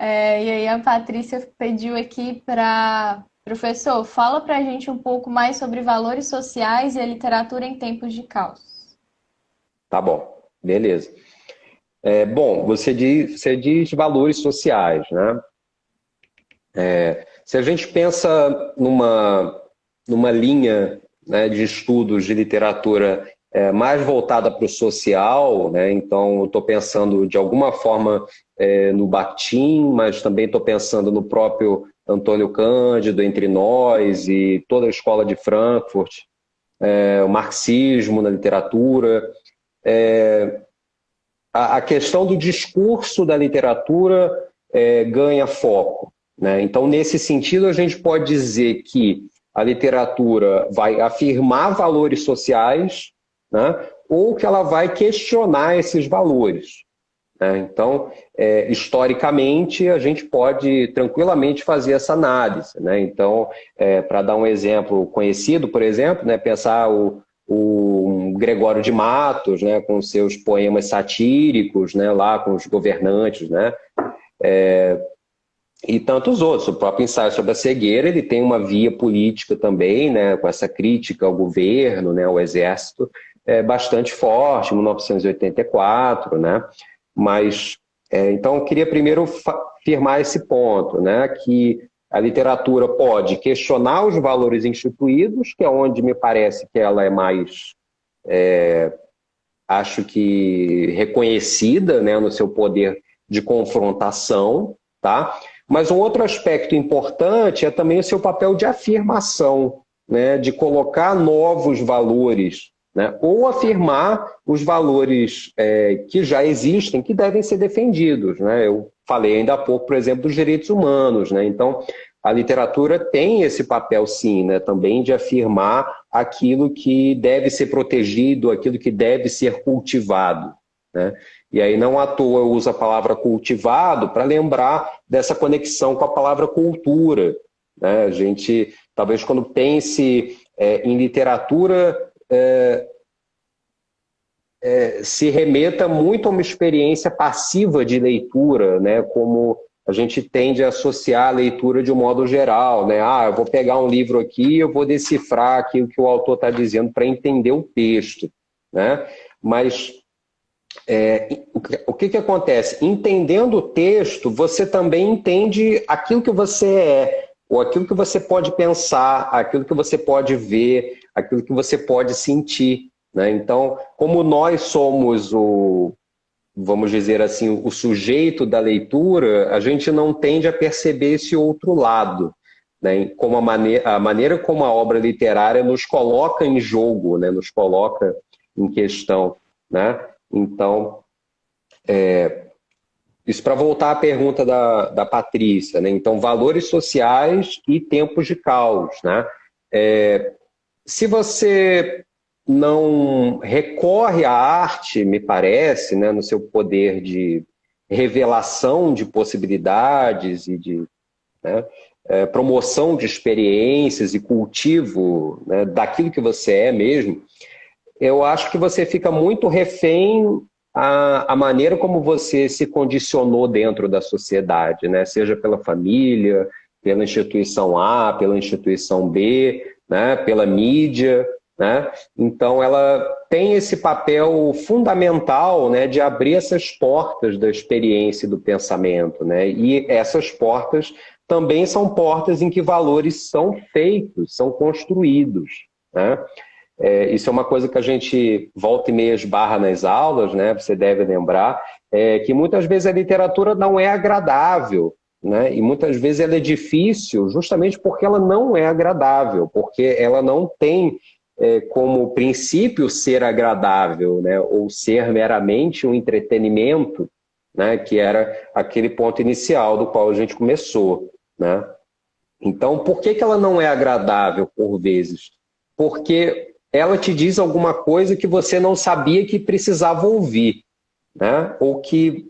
E aí a Patrícia pediu aqui para... Professor, fala para a gente um pouco mais sobre valores sociais e a literatura em tempos de caos. Tá bom, beleza. Bom, você diz valores sociais, né? Se a gente pensa numa linha, né, de estudos de literatura mais voltada para o social, né? Então, eu estou pensando de alguma forma no Bakhtin, mas também estou pensando no próprio Antônio Cândido, Entre Nós e toda a escola de Frankfurt, o marxismo na literatura. A questão do discurso da literatura ganha foco, né? Então, nesse sentido, a gente pode dizer que a literatura vai afirmar valores sociais, né? Ou que ela vai questionar esses valores, né? Então, historicamente, a gente pode tranquilamente fazer essa análise, né? Então, para dar um exemplo conhecido, por exemplo, né, pensar o Gregório de Matos, né, com seus poemas satíricos, né, lá com os governantes, né, e tantos outros. O próprio ensaio sobre a cegueira, ele tem uma via política também, né, com essa crítica ao governo, né, ao exército, bastante forte, em 1984, né, mas, então, eu queria primeiro afirmar esse ponto, né, que a literatura pode questionar os valores instituídos, que é onde me parece que ela é mais, acho que, reconhecida, né, no seu poder de confrontação, tá? Mas um outro aspecto importante é também o seu papel de afirmação, né, de colocar novos valores, né, ou afirmar os valores que já existem, que devem ser defendidos, né? Eu falei ainda há pouco, por exemplo, dos direitos humanos, né? Então, a literatura tem esse papel, sim, né, também de afirmar aquilo que deve ser protegido, aquilo que deve ser cultivado, né? E aí, não à toa, eu uso a palavra cultivado para lembrar dessa conexão com a palavra cultura, né? A gente, talvez, quando pense em literatura, se remeta muito a uma experiência passiva de leitura, né? Como a gente tende a associar a leitura de um modo geral, né? Eu vou pegar um livro aqui e eu vou decifrar aquilo que o autor está dizendo para entender o texto, né? Mas o que acontece? Entendendo o texto, você também entende aquilo que você é, ou aquilo que você pode pensar, aquilo que você pode ver, aquilo que você pode sentir, né? Então, como nós somos vamos dizer assim, o sujeito da leitura, a gente não tende a perceber esse outro lado, né? Como a maneira como a obra literária nos coloca em jogo, né? Nos coloca em questão, né? Então, isso para voltar à pergunta da Patrícia, né? Então, valores sociais e tempos de caos, né? Se você não recorre à arte, me parece, né, no seu poder de revelação de possibilidades e de, né, promoção de experiências e cultivo, né, daquilo que você é mesmo, eu acho que você fica muito refém à maneira como você se condicionou dentro da sociedade, né, seja pela família, pela instituição A, pela instituição B, né, pela mídia, né? Então, ela tem esse papel fundamental, né, de abrir essas portas da experiência e do pensamento, né? E essas portas também são portas em que valores são feitos, são construídos, né? Isso é uma coisa que a gente volta e meia esbarra nas aulas, né? Você deve lembrar, que muitas vezes a literatura não é agradável, né? E muitas vezes ela é difícil justamente porque ela não é agradável, porque ela não tem como princípio ser agradável, né? Ou ser meramente um entretenimento, né? Que era aquele ponto inicial do qual a gente começou, né? Então, por que que ela não é agradável por vezes? Porque ela te diz alguma coisa que você não sabia que precisava ouvir, né? Ou que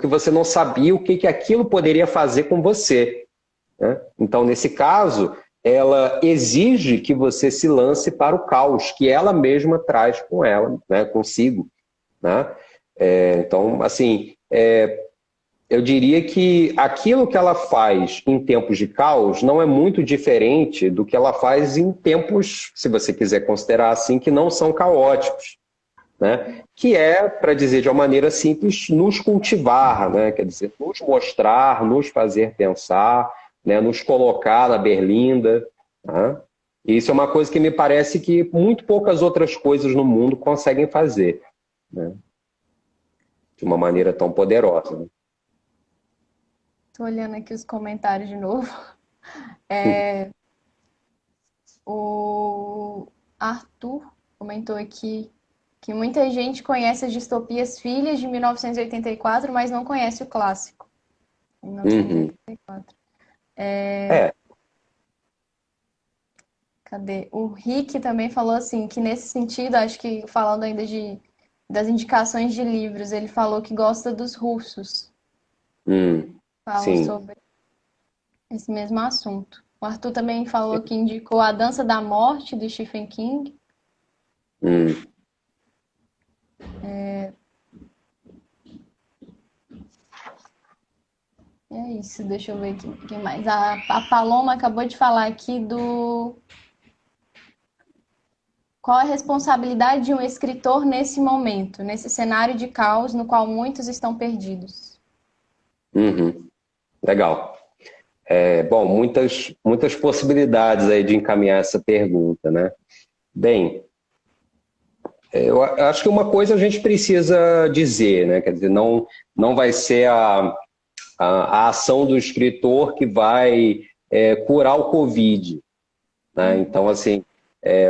você não sabia o que que aquilo poderia fazer com você, né? Então, nesse caso, ela exige que você se lance para o caos que ela mesma traz com ela, né? Consigo, né? Então, assim, eu diria que aquilo que ela faz em tempos de caos não é muito diferente do que ela faz em tempos, se você quiser considerar assim, que não são caóticos, né? Que é, para dizer de uma maneira simples, nos cultivar, né? Quer dizer, nos mostrar, nos fazer pensar, né? Nos colocar na berlinda, né? E isso é uma coisa que me parece que muito poucas outras coisas no mundo conseguem fazer, né? De uma maneira tão poderosa, né? Tô olhando aqui os comentários de novo. O Arthur comentou aqui que muita gente conhece as distopias Filhas de 1984, mas não conhece o clássico. Uhum. 1984. É. Cadê? O Rick também falou assim, que nesse sentido, acho que falando ainda das indicações de livros, ele falou que gosta dos russos. Falam Sim. sobre esse mesmo assunto. O Arthur também falou que indicou A Dança da Morte, do Stephen King. É isso, deixa eu ver aqui. Quem mais? A Paloma acabou de falar aqui do... Qual a responsabilidade de um escritor nesse momento, nesse cenário de caos no qual muitos estão perdidos? Legal. Bom, muitas possibilidades aí de encaminhar essa pergunta, né? Bem, eu acho que uma coisa a gente precisa dizer, né? Quer dizer, não vai ser a ação do escritor que vai curar o Covid, né? Então, assim,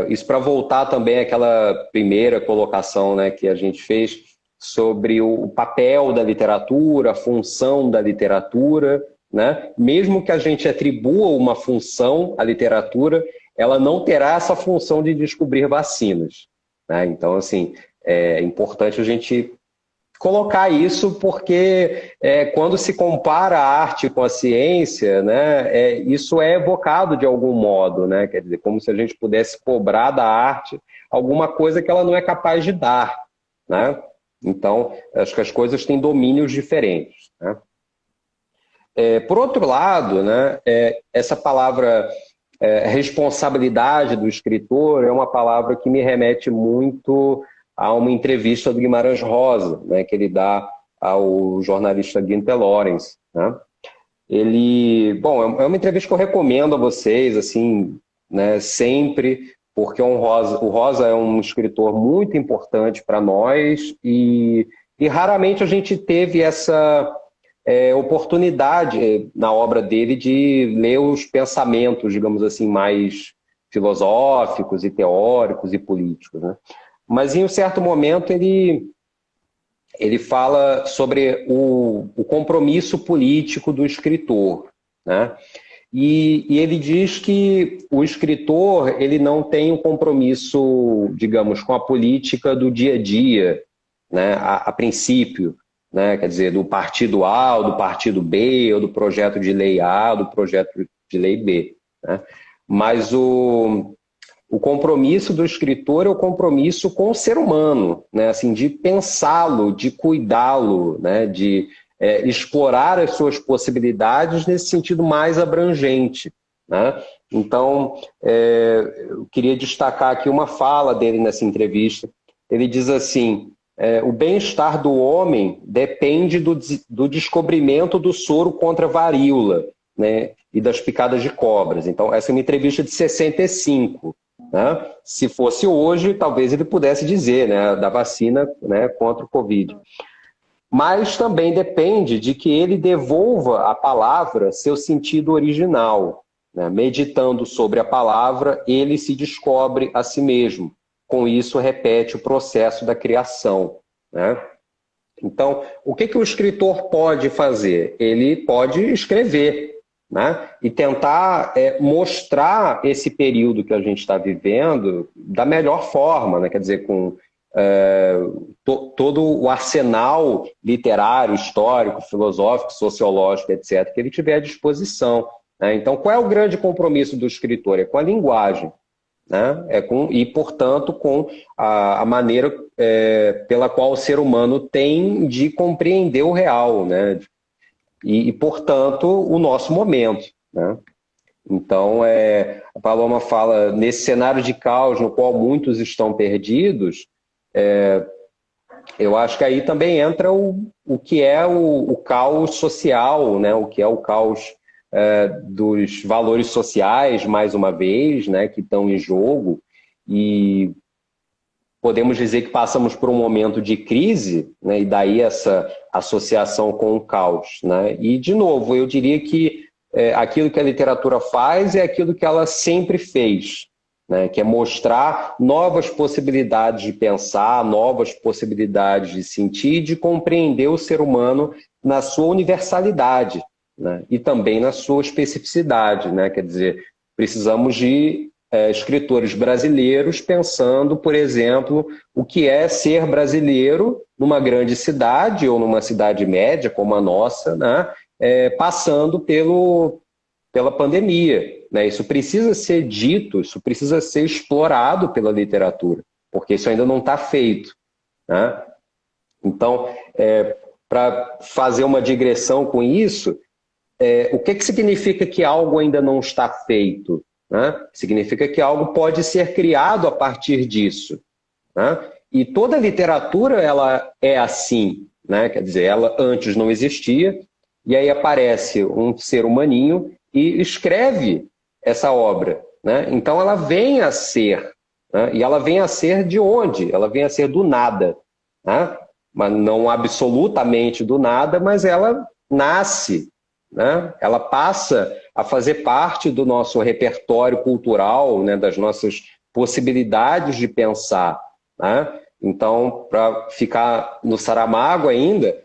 isso para voltar também àquela primeira colocação, né, que a gente fez sobre o papel da literatura, a função da literatura, né? Mesmo que a gente atribua uma função à literatura, ela não terá essa função de descobrir vacinas, né? Então, assim, é importante a gente colocar isso porque quando se compara a arte com a ciência, né, isso é evocado de algum modo, né? Quer dizer, como se a gente pudesse cobrar da arte alguma coisa que ela não é capaz de dar, né? Então, acho que as coisas têm domínios diferentes, né? Por outro lado, né, essa palavra responsabilidade do escritor é uma palavra que me remete muito a uma entrevista do Guimarães Rosa, né, que ele dá ao jornalista Gunther Lorenz, né? Bom, é uma entrevista que eu recomendo a vocês, assim, né, sempre, porque o Rosa é um escritor muito importante para nós e raramente a gente teve essa oportunidade na obra dele de ler os pensamentos, digamos assim, mais filosóficos e teóricos e políticos, né? Mas em um certo momento ele fala sobre o compromisso político do escritor, né? E ele diz que o escritor ele não tem um compromisso, digamos, com a política do dia a dia, né? A princípio, né? Quer dizer, do partido A, ou do partido B, ou do projeto de lei A, ou do projeto de lei B, né? Mas o compromisso do escritor é o compromisso com o ser humano, né? Assim, de pensá-lo, de cuidá-lo, né? De explorar as suas possibilidades nesse sentido mais abrangente, né? Então, eu queria destacar aqui uma fala dele nessa entrevista. Ele diz assim: o bem-estar do homem depende do descobrimento do soro contra a varíola, né? E das picadas de cobras. Então, essa é uma entrevista de 65. Né? Se fosse hoje, talvez ele pudesse dizer, né, da vacina, né, contra o Covid. mas também depende de que ele devolva à palavra seu sentido original, né? Meditando sobre a palavra, ele se descobre a si mesmo. Com isso, repete o processo da criação, né? Então, o que o escritor pode fazer? Ele pode escrever, né? E tentar mostrar esse período que a gente está vivendo da melhor forma, né? Quer dizer, com todo o arsenal literário, histórico, filosófico, sociológico, etc., que ele tiver à disposição, né? Então, qual é o grande compromisso do escritor? É com a linguagem, né? E, portanto, com a maneira pela qual o ser humano tem de compreender o real, né? E, portanto, o nosso momento, né? Então, a Paloma fala, nesse cenário de caos no qual muitos estão perdidos, eu acho que aí também entra o que é o caos social, né? O que é o caos dos valores sociais, mais uma vez, né? Que estão em jogo, e podemos dizer que passamos por um momento de crise, né? E daí essa associação com o caos, né? E, de novo, eu diria que aquilo que a literatura faz é aquilo que ela sempre fez, né? Que é mostrar novas possibilidades de pensar, novas possibilidades de sentir, de compreender o ser humano na sua universalidade, né? E também na sua especificidade, né? Quer dizer, precisamos de escritores brasileiros pensando, por exemplo, o que é ser brasileiro numa grande cidade ou numa cidade média como a nossa, né? Passando pela pandemia, né? Isso precisa ser dito, isso precisa ser explorado pela literatura, porque isso ainda não está feito, né? Então, para fazer uma digressão com isso, o que significa que algo ainda não está feito, né? Significa que algo pode ser criado a partir disso, né? E toda literatura ela é assim, né? Quer dizer, ela antes não existia, e aí aparece um ser humaninho e escreve essa obra, né? Então ela vem a ser, né? E ela vem a ser de onde? Ela vem a ser do nada, né? Mas não absolutamente do nada, mas ela nasce, né? Ela passa a fazer parte do nosso repertório cultural, né? Das nossas possibilidades de pensar, né? Então, para ficar no Saramago ainda,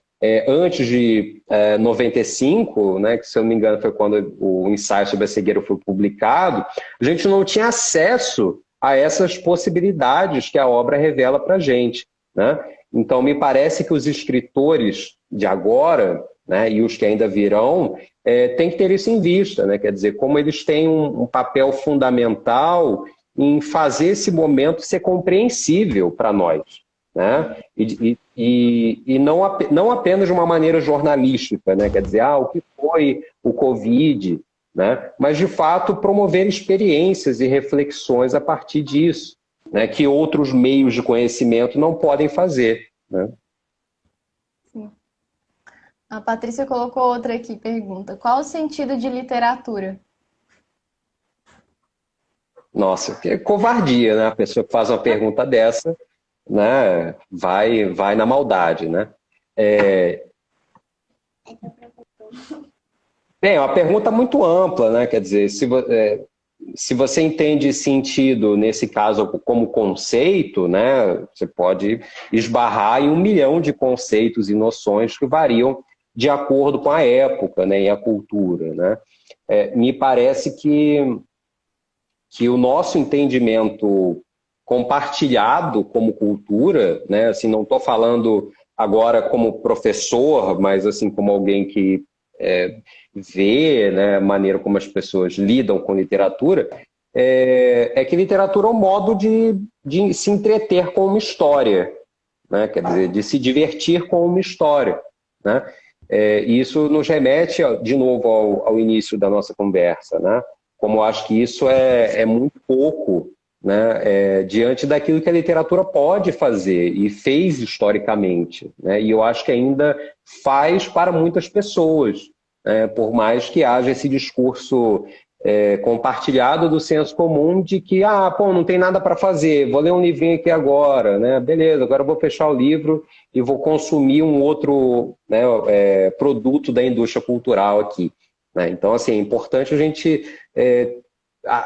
antes de 95, né, que se eu não me engano foi quando o ensaio sobre a cegueira foi publicado, a gente não tinha acesso a essas possibilidades que a obra revela para a gente, né? Então, me parece que os escritores de agora, né, e os que ainda virão, têm que ter isso em vista, né? Quer dizer, como eles têm um papel fundamental em fazer esse momento ser compreensível para nós, né? E não apenas de uma maneira jornalística, né? Quer dizer, o que foi o Covid, né? Mas, de fato, promover experiências e reflexões a partir disso, né? Que outros meios de conhecimento não podem fazer, né? Sim. A Patrícia colocou outra aqui, pergunta: qual o sentido de literatura? Nossa, que covardia, né? A pessoa que faz uma pergunta dessa, né? Vai na maldade, né? Bem, é uma pergunta muito ampla, né? Quer dizer, se você entende sentido, nesse caso, como conceito, né? Você pode esbarrar em 1 milhão de conceitos e noções que variam de acordo com a época, né? E a cultura, né? Me parece que o nosso entendimento compartilhado como cultura, né? Assim, não estou falando agora como professor, mas assim como alguém que vê, né, a maneira como as pessoas lidam com literatura, que literatura é um modo de se entreter com uma história, né? Quer dizer, de se divertir com uma história, né? E isso nos remete, de novo, ao início da nossa conversa, né? Como eu acho que isso é muito pouco, né, diante daquilo que a literatura pode fazer e fez historicamente, né? E eu acho que ainda faz para muitas pessoas, né? Por mais que haja esse discurso compartilhado do senso comum de que, pô, não tem nada para fazer, vou ler um livrinho aqui agora, né? Beleza, agora eu vou fechar o livro e vou consumir um outro, né, produto da indústria cultural aqui, né? Então, assim, é importante a gente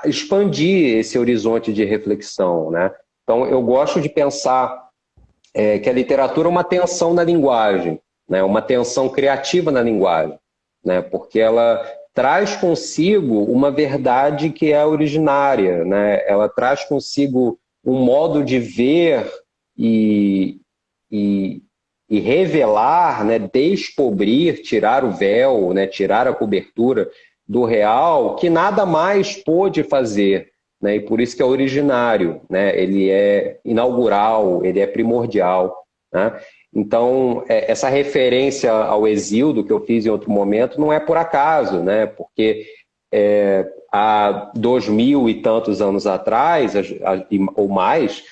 expandir esse horizonte de reflexão, né? Então, eu gosto de pensar que a literatura é uma tensão na linguagem, né? Uma tensão criativa na linguagem, né? Porque ela traz consigo uma verdade que é originária, né? Ela traz consigo um modo de ver e revelar, né? Descobrir, tirar o véu, né? Tirar a cobertura do real, que nada mais pôde fazer, né? E por isso que é originário, né? Ele é inaugural, ele é primordial, né? Então, essa referência ao Hesíodo que eu fiz em outro momento não é por acaso, né? Porque há 2000 e tantos anos atrás, ou mais,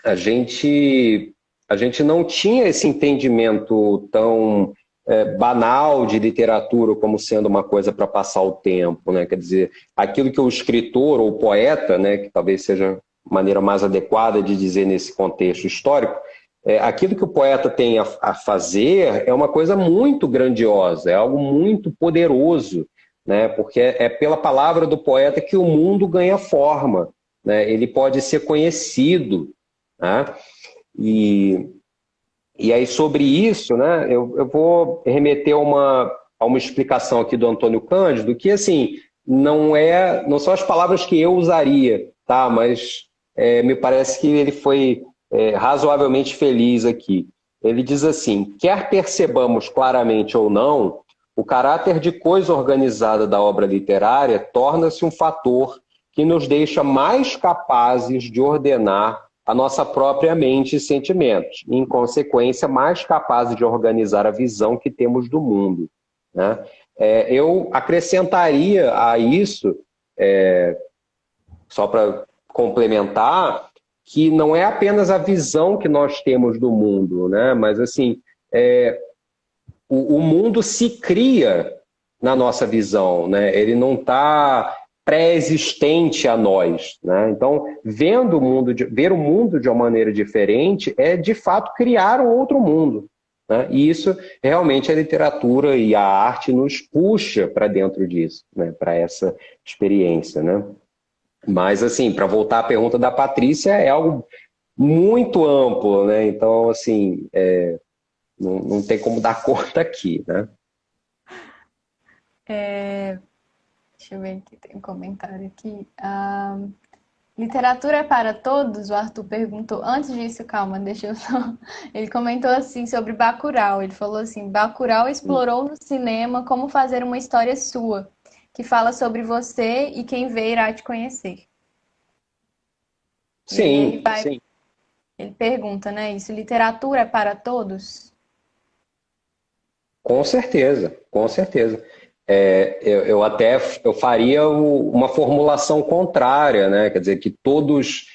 a gente não tinha esse entendimento tão banal de literatura como sendo uma coisa para passar o tempo, né? Quer dizer, aquilo que o escritor ou o poeta, né, que talvez seja a maneira mais adequada de dizer nesse contexto histórico, aquilo que o poeta tem a fazer é uma coisa muito grandiosa, é algo muito poderoso, né? Porque é pela palavra do poeta que o mundo ganha forma, né? Ele pode ser conhecido, né? E aí, sobre isso, né, eu vou remeter a uma explicação aqui do Antônio Cândido, que, assim, não são as palavras que eu usaria, tá? Mas me parece que ele foi razoavelmente feliz aqui. Ele diz assim: quer percebamos claramente ou não, o caráter de coisa organizada da obra literária torna-se um fator que nos deixa mais capazes de ordenar a nossa própria mente e sentimentos, e, em consequência, mais capazes de organizar a visão que temos do mundo, né? Eu acrescentaria a isso, só para complementar, que não é apenas a visão que nós temos do mundo, né? Mas, assim, o mundo se cria na nossa visão, né? Ele não está pré-existente a nós, né? Então, ver o mundo de uma maneira diferente é, de fato, criar um outro mundo, né? E isso, realmente, a literatura e a arte nos puxa para dentro disso, né? Para essa experiência, né? Mas, assim, para voltar à pergunta da Patrícia, é algo muito amplo, né? Então, assim, não tem como dar conta aqui, né? Deixa eu ver aqui, tem um comentário aqui. Literatura é para todos? O Arthur perguntou. Antes disso, calma, deixa eu só... Ele comentou assim sobre Bacurau. Ele falou assim: Bacurau explorou no cinema como fazer uma história sua, que fala sobre você e quem vê irá te conhecer. Sim, sim. Ele pergunta, né? Isso, literatura é para todos? Com certeza, com certeza. Eu faria uma formulação contrária, né? Quer dizer, que todos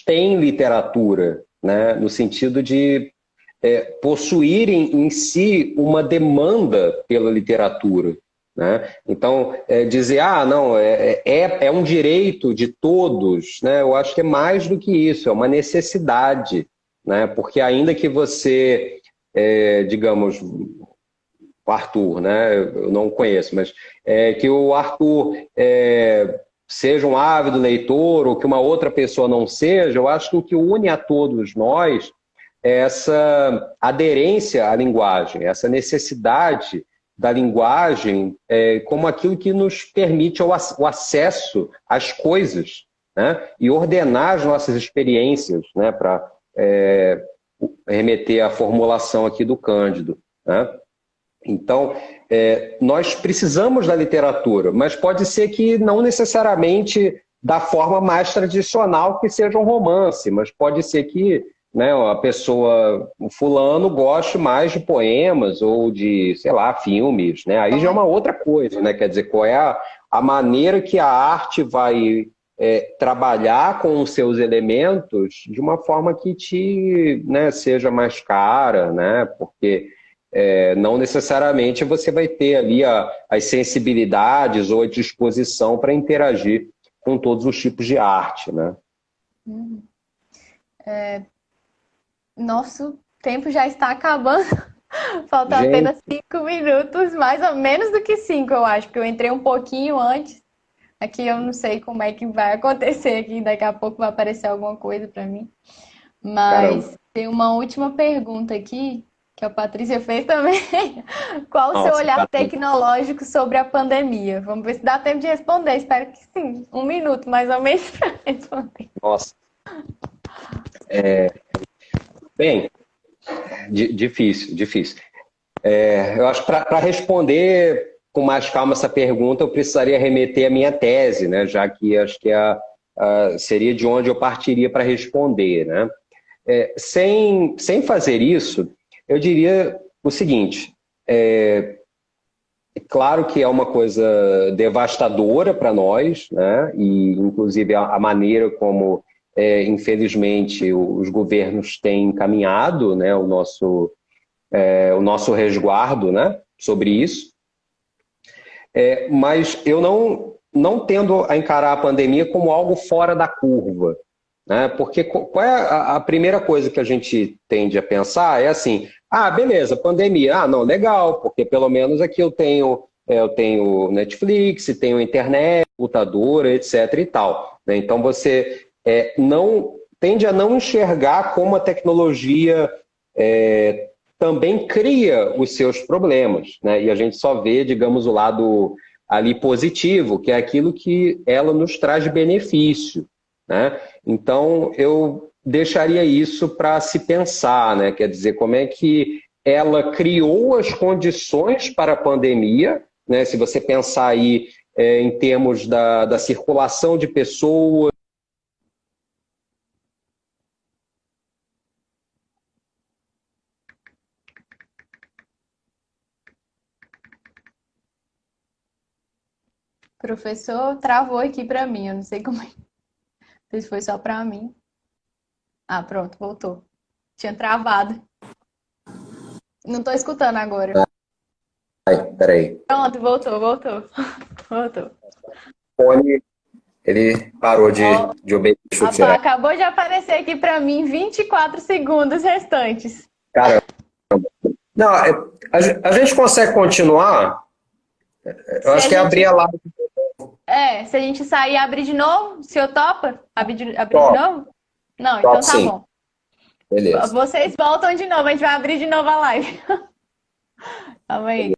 têm literatura, né? No sentido de possuírem em si uma demanda pela literatura, né? Então, dizer, não, é um direito de todos, né? Eu acho que é mais do que isso, é uma necessidade, né? Porque ainda que você, digamos, o Arthur, né? Eu não conheço, mas que o Arthur seja um ávido leitor ou que uma outra pessoa não seja, eu acho que o que une a todos nós é essa aderência à linguagem, essa necessidade da linguagem como aquilo que nos permite o acesso às coisas, né? E ordenar as nossas experiências, né? Para remeter à formulação aqui do Cândido, né? Então, nós precisamos da literatura, mas pode ser que não necessariamente da forma mais tradicional, que seja um romance, mas pode ser que, né, a pessoa, o fulano, goste mais de poemas ou de, sei lá, filmes, né? Aí já é uma outra coisa, né? Quer dizer, qual é a maneira que a arte vai trabalhar com os seus elementos de uma forma que te, né, seja mais cara, né? Porque Não necessariamente você vai ter ali as sensibilidades ou a disposição para interagir com todos os tipos de arte, né? Uhum. Nosso tempo já está acabando. Faltam Gente, apenas 5 minutos, mais ou menos do que 5, eu acho, porque eu entrei um pouquinho antes. Aqui eu não sei como é que vai acontecer aqui, daqui a pouco vai aparecer alguma coisa para mim. caramba, Mas tem uma última pergunta aqui, que a Patrícia fez também. Qual o seu nossa, olhar caramba, tecnológico sobre a pandemia? Vamos ver se dá tempo de responder. Espero que sim. 1 minuto, mais ou menos, para responder. nossa. Bem, difícil, difícil. Eu acho que para responder com mais calma essa pergunta, eu precisaria remeter a minha tese, né? Já que acho que seria de onde eu partiria para responder, né? Sem fazer isso, eu diria o seguinte: claro que é uma coisa devastadora para nós, né? E inclusive a maneira como, infelizmente, os governos têm encaminhado, né, o nosso resguardo, né, sobre isso. Mas eu não tendo a encarar a pandemia como algo fora da curva, né? Porque qual é a primeira coisa que a gente tende a pensar? É assim, beleza, pandemia, não, legal, porque pelo menos aqui eu tenho Netflix, tenho internet, computadora, etc e tal, né? Então você não tende a não enxergar como a tecnologia também cria os seus problemas, né? E a gente só vê, digamos, o lado ali positivo, que é aquilo que ela nos traz de benefício, né? Então, eu deixaria isso para se pensar, né? Quer dizer, como é que ela criou as condições para a pandemia, né? Se você pensar aí em termos da circulação de pessoas. Professor, travou aqui para mim, eu não sei como é. Não sei se foi só para mim. Pronto, voltou. Tinha travado. Não estou escutando agora. Ai, peraí. Pronto, voltou. Voltou. O fone, ele parou Ó, de obedecer. Deixa eu tirar. acabou de aparecer aqui para mim 24 segundos restantes. Cara, não, a gente consegue continuar? Eu Se acho a que é abrir gente, a live. se a gente sair e abrir de novo, o senhor topa? Abrir de Top, novo? Não, top então tá sim. bom. Beleza. Vocês voltam de novo, a gente vai abrir de novo a live. Calma aí.